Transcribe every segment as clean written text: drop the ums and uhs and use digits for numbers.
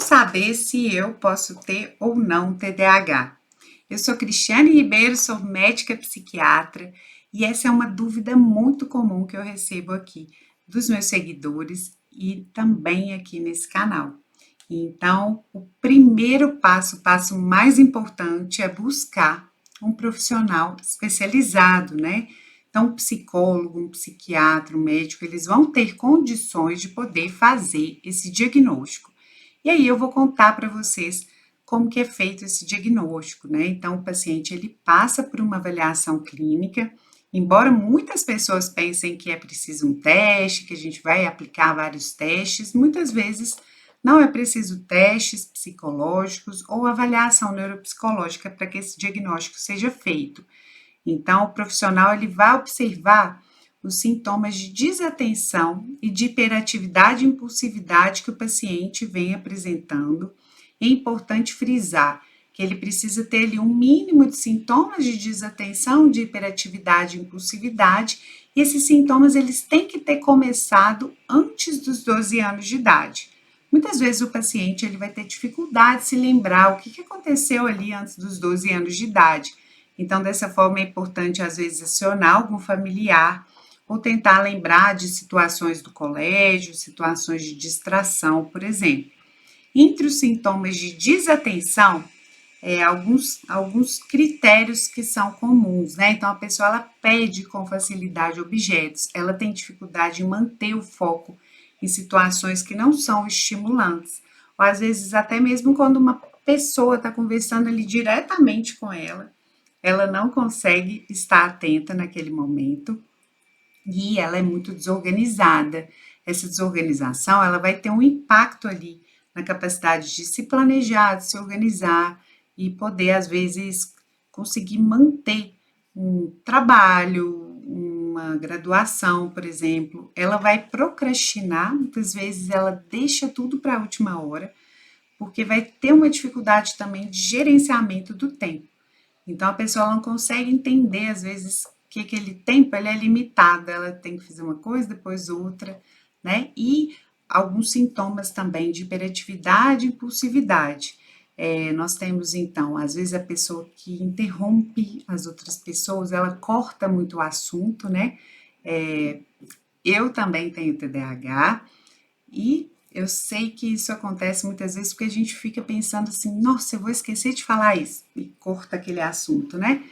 saber se eu posso ter ou não TDAH? Eu sou Cristiane Ribeiro, sou médica psiquiatra e essa é uma dúvida muito comum que eu recebo aqui dos meus seguidores e também aqui nesse canal. Então, o primeiro passo, o passo mais importante é buscar um profissional especializado, né? Então, um psicólogo, um psiquiatra, um médico, eles vão ter condições de poder fazer esse diagnóstico. E aí eu vou contar para vocês como que é feito esse diagnóstico, né? Então, o paciente ele passa por uma avaliação clínica, embora muitas pessoas pensem que é preciso um teste, que a gente vai aplicar vários testes, muitas vezes não é preciso testes psicológicos ou avaliação neuropsicológica para que esse diagnóstico seja feito. Então, o profissional ele vai observar os sintomas de desatenção e de hiperatividade e impulsividade que o paciente vem apresentando. É importante frisar que ele precisa ter ali um mínimo de sintomas de desatenção, de hiperatividade e impulsividade, e esses sintomas eles têm que ter começado antes dos 12 anos de idade. Muitas vezes o paciente ele vai ter dificuldade de se lembrar o que aconteceu ali antes dos 12 anos de idade. Então, dessa forma, é importante, às vezes, acionar algum familiar ou tentar lembrar de situações do colégio, situações de distração, por exemplo. Entre os sintomas de desatenção, alguns critérios que são comuns, né? Então, a pessoa ela perde com facilidade objetos, ela tem dificuldade em manter o foco em situações que não são estimulantes, ou às vezes até mesmo quando uma pessoa está conversando ali diretamente com ela não consegue estar atenta naquele momento e ela é muito desorganizada. Essa desorganização, ela vai ter um impacto ali na capacidade de se planejar, de se organizar e poder, às vezes, conseguir manter um trabalho, uma graduação, por exemplo. Ela vai procrastinar, muitas vezes ela deixa tudo para a última hora, porque vai ter uma dificuldade também de gerenciamento do tempo. Então a pessoa não consegue entender, às vezes, que aquele tempo ele é limitado, ela tem que fazer uma coisa, depois outra, né? E alguns sintomas também de hiperatividade e impulsividade. Nós temos, então, às vezes a pessoa que interrompe as outras pessoas, ela corta muito o assunto, né? É, eu também tenho TDAH e eu sei que isso acontece muitas vezes porque a gente fica pensando assim, nossa, eu vou esquecer de falar isso, e corta aquele assunto, né?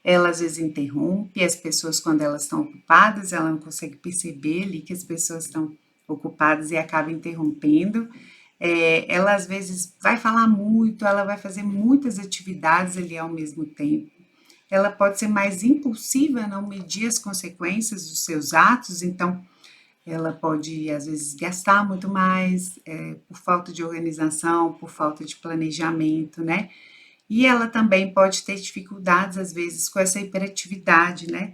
Ela às vezes interrompe as pessoas quando elas estão ocupadas, ela não consegue perceber ali que as pessoas estão ocupadas e acaba interrompendo. Ela às vezes vai falar muito, ela vai fazer muitas atividades ali ao mesmo tempo. Ela pode ser mais impulsiva, não medir as consequências dos seus atos, então ela pode, às vezes, gastar muito mais por falta de organização, por falta de planejamento, né? E ela também pode ter dificuldades, às vezes, com essa hiperatividade, né?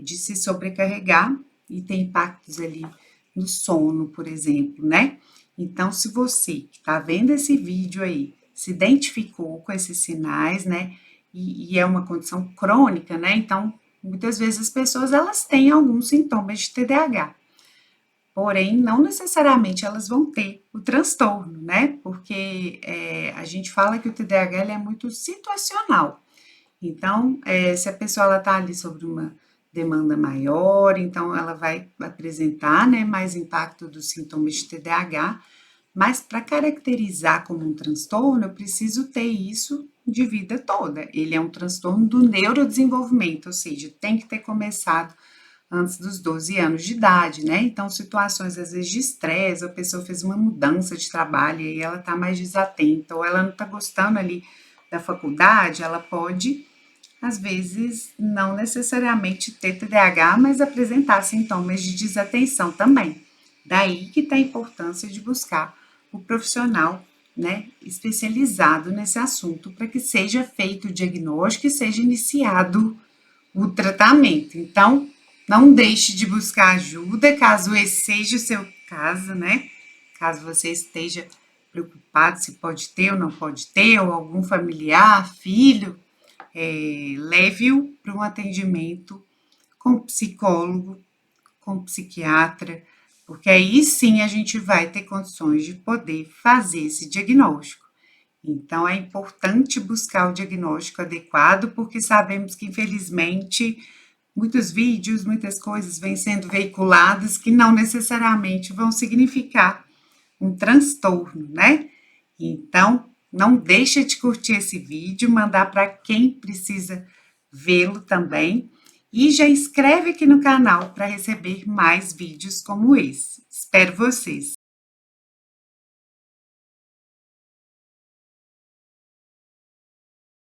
De se sobrecarregar e ter impactos ali no sono, por exemplo, né? Então, se você que está vendo esse vídeo aí se identificou com esses sinais, né? E é uma condição crônica, né? Então, muitas vezes as pessoas elas têm alguns sintomas de TDAH, porém não necessariamente elas vão ter o transtorno, né? Porque a gente fala que o TDAH ele é muito situacional. Então, se a pessoa ela está ali sobre uma demanda maior, então ela vai apresentar, né, mais impacto dos sintomas de TDAH, mas para caracterizar como um transtorno, eu preciso ter isso de vida toda. Ele é um transtorno do neurodesenvolvimento, ou seja, tem que ter começado antes dos 12 anos de idade, né? Então, situações às vezes de estresse, a pessoa fez uma mudança de trabalho e aí ela tá mais desatenta, ou ela não tá gostando ali da faculdade, ela pode, às vezes, não necessariamente ter TDAH, mas apresentar sintomas de desatenção também. Daí que tá a importância de buscar o profissional, né, especializado nesse assunto, para que seja feito o diagnóstico e seja iniciado o tratamento. Então, não deixe de buscar ajuda, caso esse seja o seu caso, né? Caso você esteja preocupado se pode ter ou não pode ter, ou algum familiar, filho, leve-o para um atendimento com psicólogo, com psiquiatra, porque aí sim a gente vai ter condições de poder fazer esse diagnóstico. Então, é importante buscar o diagnóstico adequado, porque sabemos que, infelizmente, muitos vídeos, muitas coisas vêm sendo veiculadas que não necessariamente vão significar um transtorno, né? Então, não deixa de curtir esse vídeo, mandar para quem precisa vê-lo também e já inscreve aqui no canal para receber mais vídeos como esse. Espero vocês!